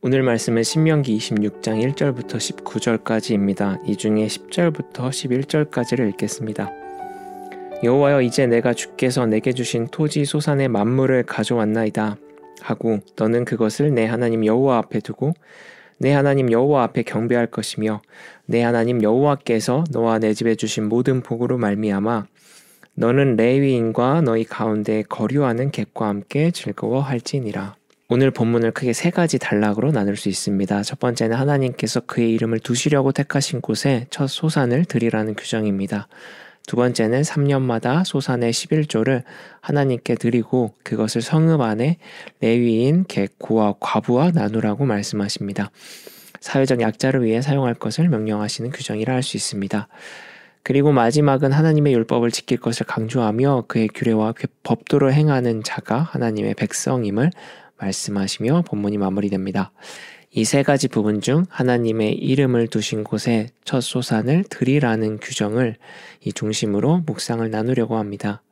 오늘 말씀은 신명기 26장 1절부터 19절까지입니다. 이 중에 10절부터 11절까지를 읽겠습니다. 여호와여, 이제 내가 주께서 내게 주신 토지 소산의 만물을 가져왔나이다 하고 너는 그것을 내 하나님 여호와 앞에 두고 내 하나님 여호와 앞에 경배할 것이며 내 하나님 여호와께서 너와 내 집에 주신 모든 복으로 말미암아 너는 레위인과 너희 가운데 거류하는 객과 함께 즐거워할지니라. 오늘 본문을 크게 세 가지 단락으로 나눌 수 있습니다. 첫 번째는 하나님께서 그의 이름을 두시려고 택하신 곳에 첫 소산을 드리라는 규정입니다. 두 번째는 3년마다 소산의 11조를 하나님께 드리고 그것을 성읍 안에 레위인, 객, 고아, 과부와 나누라고 말씀하십니다. 사회적 약자를 위해 사용할 것을 명령하시는 규정이라 할 수 있습니다. 그리고 마지막은 하나님의 율법을 지킬 것을 강조하며 그의 규례와 법도를 행하는 자가 하나님의 백성임을 말씀하시며 본문이 마무리됩니다. 이 세 가지 부분 중 하나님의 이름을 두신 곳에 첫 소산을 드리라는 규정을 이 중심으로 묵상을 나누려고 합니다.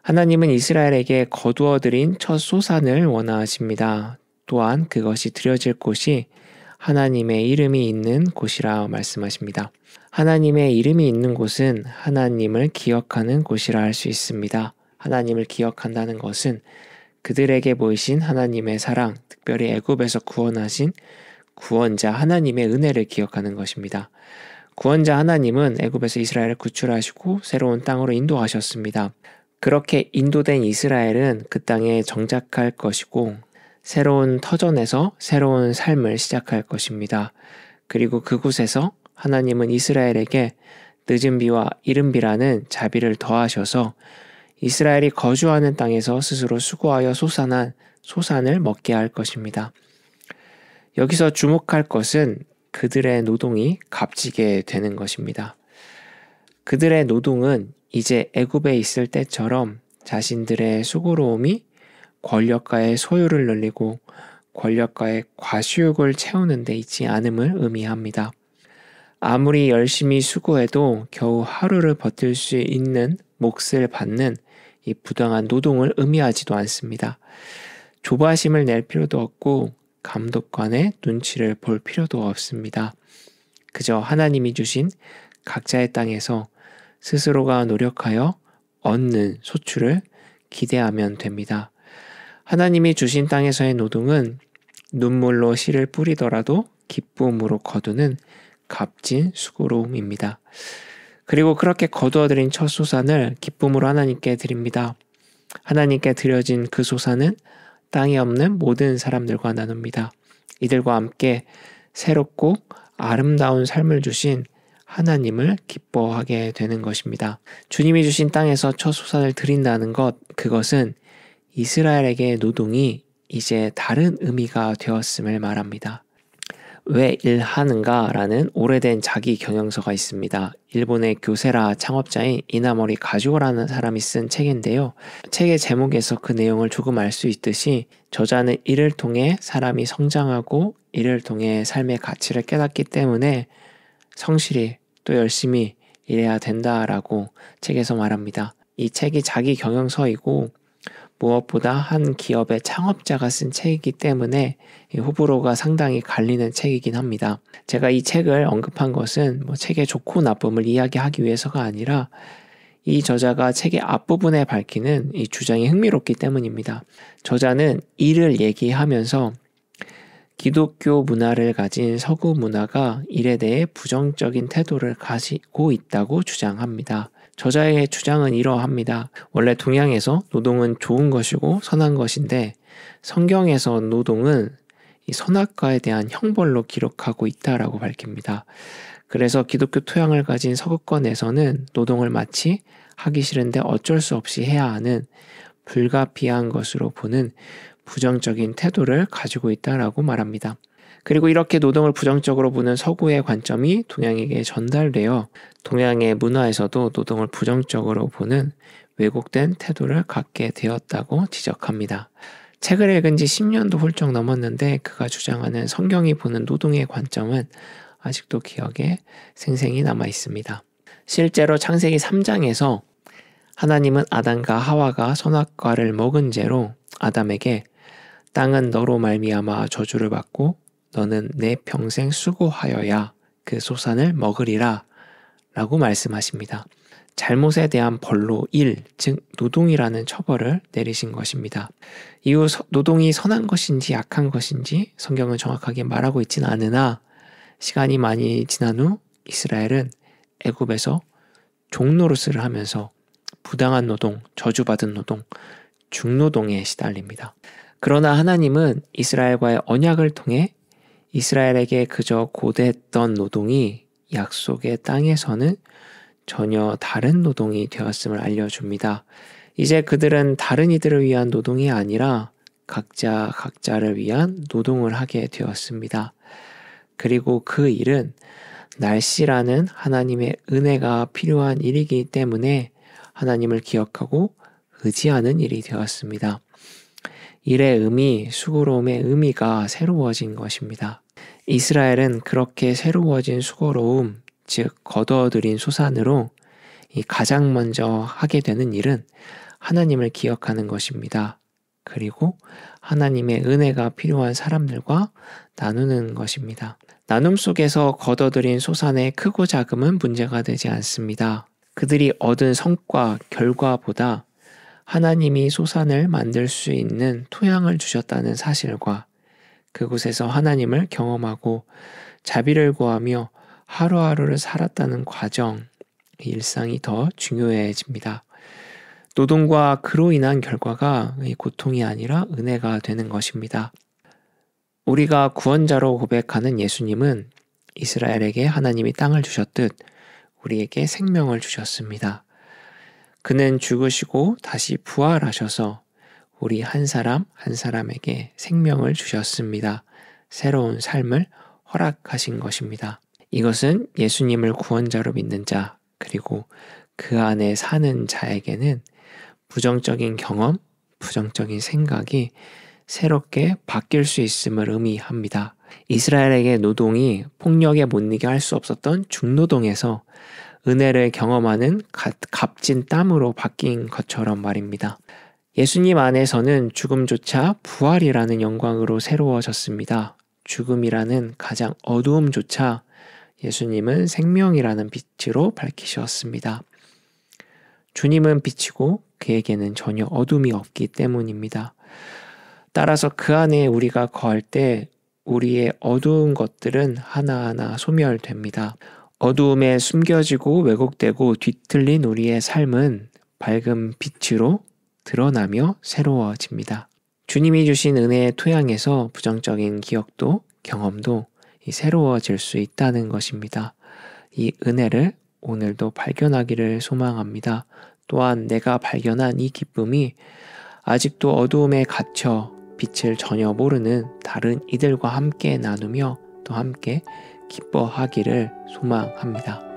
하나님은 이스라엘에게 거두어 드린 첫 소산을 원하십니다. 또한 그것이 드려질 곳이 하나님의 이름이 있는 곳이라 말씀하십니다. 하나님의 이름이 있는 곳은 하나님을 기억하는 곳이라 할 수 있습니다. 하나님을 기억한다는 것은 그들에게 보이신 하나님의 사랑, 특별히 애굽에서 구원하신 구원자 하나님의 은혜를 기억하는 것입니다. 구원자 하나님은 애굽에서 이스라엘을 구출하시고 새로운 땅으로 인도하셨습니다. 그렇게 인도된 이스라엘은 그 땅에 정착할 것이고 새로운 터전에서 새로운 삶을 시작할 것입니다. 그리고 그곳에서 하나님은 이스라엘에게 늦은 비와 이른 비라는 자비를 더하셔서 이스라엘이 거주하는 땅에서 스스로 수고하여 소산한 소산을 먹게 할 것입니다. 여기서 주목할 것은 그들의 노동이 값지게 되는 것입니다. 그들의 노동은 이제 애굽에 있을 때처럼 자신들의 수고로움이 권력가의 소유를 늘리고 권력가의 과시욕을 채우는 데 있지 않음을 의미합니다. 아무리 열심히 수고해도 겨우 하루를 버틸 수 있는 몫을 받는 이 부당한 노동을 의미하지도 않습니다. 조바심을 낼 필요도 없고 감독관의 눈치를 볼 필요도 없습니다. 그저 하나님이 주신 각자의 땅에서 스스로가 노력하여 얻는 소출을 기대하면 됩니다. 하나님이 주신 땅에서의 노동은 눈물로 씨를 뿌리더라도 기쁨으로 거두는 값진 수고로움입니다. 그리고 그렇게 거두어들인 첫 소산을 기쁨으로 하나님께 드립니다. 하나님께 드려진 그 소산은 땅에 없는 모든 사람들과 나눕니다. 이들과 함께 새롭고 아름다운 삶을 주신 하나님을 기뻐하게 되는 것입니다. 주님이 주신 땅에서 첫 소산을 드린다는 것, 그것은 이스라엘에게 노동이 이제 다른 의미가 되었음을 말합니다. 왜 일하는가? 라는 오래된 자기 경영서가 있습니다. 일본의 교세라 창업자인 이나모리 가주오라는 사람이 쓴 책인데요. 책의 제목에서 그 내용을 조금 알 수 있듯이 저자는 일을 통해 사람이 성장하고 일을 통해 삶의 가치를 깨닫기 때문에 성실히 또 열심히 일해야 된다라고 책에서 말합니다. 이 책이 자기 경영서이고 무엇보다 한 기업의 창업자가 쓴 책이기 때문에 호불호가 상당히 갈리는 책이긴 합니다. 제가 이 책을 언급한 것은 책의 좋고 나쁨을 이야기하기 위해서가 아니라 이 저자가 책의 앞부분에 밝히는 이 주장이 흥미롭기 때문입니다. 저자는 일을 얘기하면서 기독교 문화를 가진 서구 문화가 일에 대해 부정적인 태도를 가지고 있다고 주장합니다. 저자의 주장은 이러합니다. 원래 동양에서 노동은 좋은 것이고 선한 것인데 성경에서 노동은 이 선악과에 대한 형벌로 기록하고 있다라고 밝힙니다. 그래서 기독교 토양을 가진 서구권에서는 노동을 마치 하기 싫은데 어쩔 수 없이 해야 하는 불가피한 것으로 보는 부정적인 태도를 가지고 있다라고 말합니다. 그리고 이렇게 노동을 부정적으로 보는 서구의 관점이 동양에게 전달되어 동양의 문화에서도 노동을 부정적으로 보는 왜곡된 태도를 갖게 되었다고 지적합니다. 책을 읽은 지 10년도 훌쩍 넘었는데 그가 주장하는 성경이 보는 노동의 관점은 아직도 기억에 생생히 남아 있습니다. 실제로 창세기 3장에서 하나님은 아담과 하와가 선악과를 먹은 죄로 아담에게 땅은 너로 말미암아 저주를 받고 너는 내 평생 수고하여야 그 소산을 먹으리라 라고 말씀하십니다. 잘못에 대한 벌로 1, 즉 노동이라는 처벌을 내리신 것입니다. 이후 노동이 선한 것인지 악한 것인지 성경은 정확하게 말하고 있지는 않으나 시간이 많이 지난 후 이스라엘은 애굽에서 종노릇을 하면서 부당한 노동, 저주받은 노동, 중노동에 시달립니다. 그러나 하나님은 이스라엘과의 언약을 통해 이스라엘에게 그저 고대했던 노동이 약속의 땅에서는 전혀 다른 노동이 되었음을 알려줍니다. 이제 그들은 다른 이들을 위한 노동이 아니라 각자를 위한 노동을 하게 되었습니다. 그리고 그 일은 날씨라는 하나님의 은혜가 필요한 일이기 때문에 하나님을 기억하고 의지하는 일이 되었습니다. 일의 의미, 수고로움의 의미가 새로워진 것입니다. 이스라엘은 그렇게 새로워진 수고로움, 즉 거둬들인 소산으로 가장 먼저 하게 되는 일은 하나님을 기억하는 것입니다. 그리고 하나님의 은혜가 필요한 사람들과 나누는 것입니다. 나눔 속에서 거둬들인 소산의 크고 작음은 문제가 되지 않습니다. 그들이 얻은 성과, 결과보다 하나님이 소산을 만들 수 있는 토양을 주셨다는 사실과 그곳에서 하나님을 경험하고 자비를 구하며 하루하루를 살았다는 과정, 일상이 더 중요해집니다. 노동과 그로 인한 결과가 고통이 아니라 은혜가 되는 것입니다. 우리가 구원자로 고백하는 예수님은 이스라엘에게 하나님이 땅을 주셨듯 우리에게 생명을 주셨습니다. 그는 죽으시고 다시 부활하셔서 우리 한 사람 한 사람에게 생명을 주셨습니다. 새로운 삶을 허락하신 것입니다. 이것은 예수님을 구원자로 믿는 자, 그리고 그 안에 사는 자에게는 부정적인 경험, 부정적인 생각이 새롭게 바뀔 수 있음을 의미합니다. 이스라엘에게 노동이 폭력에 못 이겨 할 수 없었던 중노동에서 은혜를 경험하는 값진 땀으로 바뀐 것처럼 말입니다. 예수님 안에서는 죽음조차 부활이라는 영광으로 새로워졌습니다. 죽음이라는 가장 어두움조차 예수님은 생명이라는 빛으로 밝히셨습니다. 주님은 빛이고 그에게는 전혀 어둠이 없기 때문입니다. 따라서 그 안에 우리가 거할 때 우리의 어두운 것들은 하나하나 소멸됩니다. 어두움에 숨겨지고 왜곡되고 뒤틀린 우리의 삶은 밝은 빛으로 드러나며 새로워집니다. 주님이 주신 은혜의 토양에서 부정적인 기억도 경험도 새로워질 수 있다는 것입니다. 이 은혜를 오늘도 발견하기를 소망합니다. 또한 내가 발견한 이 기쁨이 아직도 어두움에 갇혀 빛을 전혀 모르는 다른 이들과 함께 나누며 또 함께 기뻐하기를 소망합니다.